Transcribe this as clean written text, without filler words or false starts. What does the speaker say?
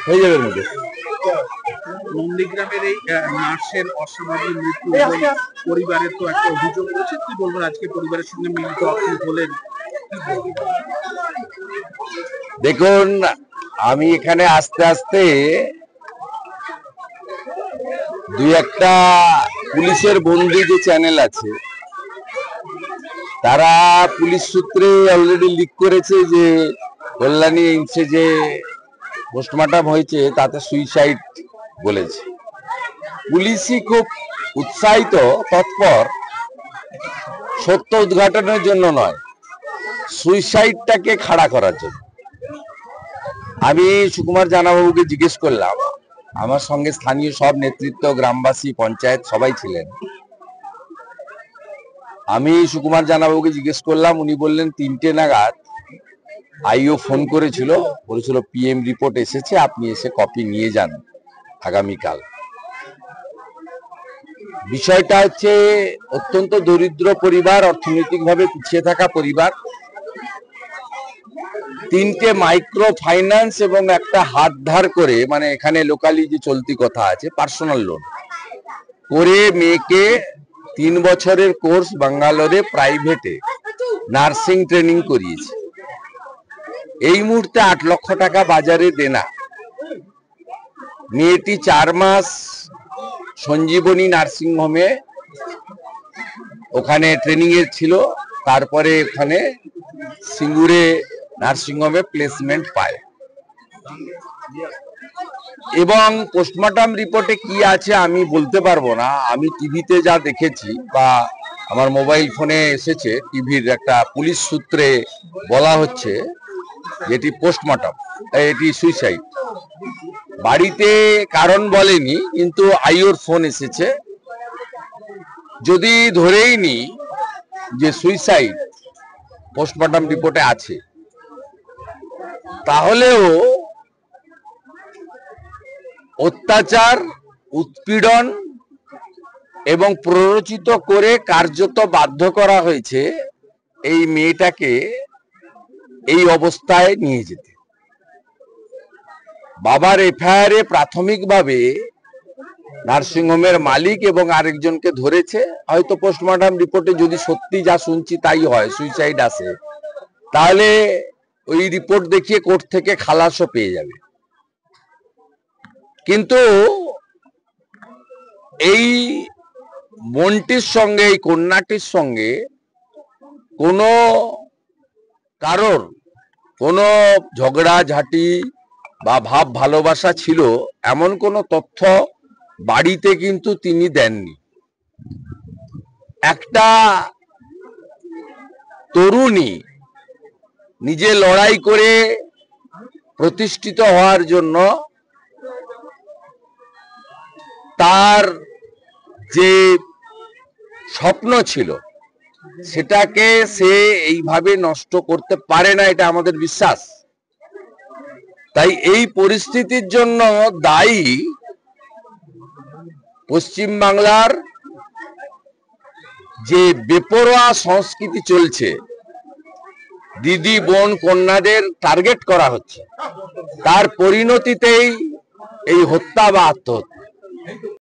হয়ে যাবে মধ্যে। নন্দীগ্রামের এই নার্সের অস্বাভাবিক মৃত্যু পরিবারের তো একটা অভিযোগ রয়েছে, কি বলবেন আজকে পরিবারের সঙ্গে মিলিত আপনি হলেন? দেখুন, আমি এখানে আস্তে আস্তে দুই একটা পুলিশের বন্দী যে চ্যানেল আছে তারা পুলিশ সূত্রে অলরেডি লিক করেছে যে কল্যাণী এইমসে যে পোস্টমর্টম হয়েছে তাতে সুইসাইড বলেছে। পুলিশই খুব উৎসাহিত, তৎপর সত্য উদ্ঘাটনের জন্য নয়, সুইসাইডটাকে খাড়া করার জন্য। আমি সুকুমার জানাবাবুকে জিজ্ঞেস করলাম, আমার সঙ্গে স্থানীয় সব নেতৃত্ব, গ্রামবাসী, পঞ্চায়েত সবাই ছিলেন। আমি সুকুমার জানাবাবুকে জিজ্ঞেস করলাম, উনি বললেন 3টে নাগাদ আইও ফোন করেছিল, বলেছিল পিএম রিপোর্ট এসেছে, আপনি এসে কপি নিয়ে যান আগামীকাল। বিষয়টা হচ্ছে অত্যন্ত দরিদ্র পরিবার, অর্থনৈতিকভাবে পিছিয়ে থাকা পরিবার। 3টে মাইক্রো ফাইন্যান্স এবং একটা হাত ধার করে, মানে এখানে লোকালি যে চলতি কথা আছে পার্সোনাল লোন করে মেয়েকে 3 বছরের কোর্স ব্যাঙ্গালোরে প্রাইভেটে নার্সিং ট্রেনিং করিয়েছে। এই মুহূর্তে 8 লক্ষ টাকা বাজারে দেনা। মেয়েটি 4 মাস সঞ্জীবনী নার্সিং হোমে ওখানে ট্রেনিং এর ছিল, তারপরে ওখানে সিঙ্গুরে নার্সিং হোমে প্লেসমেন্ট পায়। এবং পোস্টমর্টম রিপোর্টে কি আছে আমি বলতে পারবো না। আমি টিভিতে যা দেখেছি বা আমার মোবাইল ফোনে এসেছে, টিভির একটা পুলিশ সূত্রে বলা হচ্ছে যেটি পোস্টমর্টম, এটি সুইসাইড। বাড়িতে কারণ বলেনি, কিন্তু আইওর ফোন এসেছে। যদি ধরেই নি যে সুইসাইড পোস্টমর্টম রিপোর্টে আছে, তাহলেও অত্যাচার, উৎপীড়ন এবং প্ররোচিত করে কার্যত বাধ্য করা হয়েছে এই মেয়েটাকে এই অবস্থায় নিয়ে যেতে। বাবার এফআইআরে প্রাথমিকভাবে নার্সিংহোমের মালিক এবং আরেকজনকে ধরেছে। হয়তো পোস্টমর্টম রিপোর্টে যদি সত্যি যা শুনছি তাই হয়, সুইসাইড আসে, তাহলে ওই রিপোর্ট দেখিয়ে কোর্ট থেকে খালাসও পেয়ে যাবে। কিন্তু এই বোনটির সঙ্গে, এই কন্যাটির সঙ্গে কোনো কারোর কোনো ঝগড়াঝাটি বা ভাব ভালোবাসা ছিল এমন কোনো তথ্য বাড়িতে কিন্তু তিনি দেননি। একটা তরুণী নিজে লড়াই করে প্রতিষ্ঠিত হওয়ার জন্য তার যে স্বপ্ন ছিল সেটাকে সে এইভাবে নষ্ট করতে পারে না, এটা আমাদের বিশ্বাস। তাই এই পরিস্থিতির জন্য দায়ী পশ্চিম বাংলার যে বেপরোয়া সংস্কৃতি চলছে, দিদি, বোন, কন্যাদের টার্গেট করা হচ্ছে, তার পরিণতিতেই এই হত্যা বা আত্মহত্যা।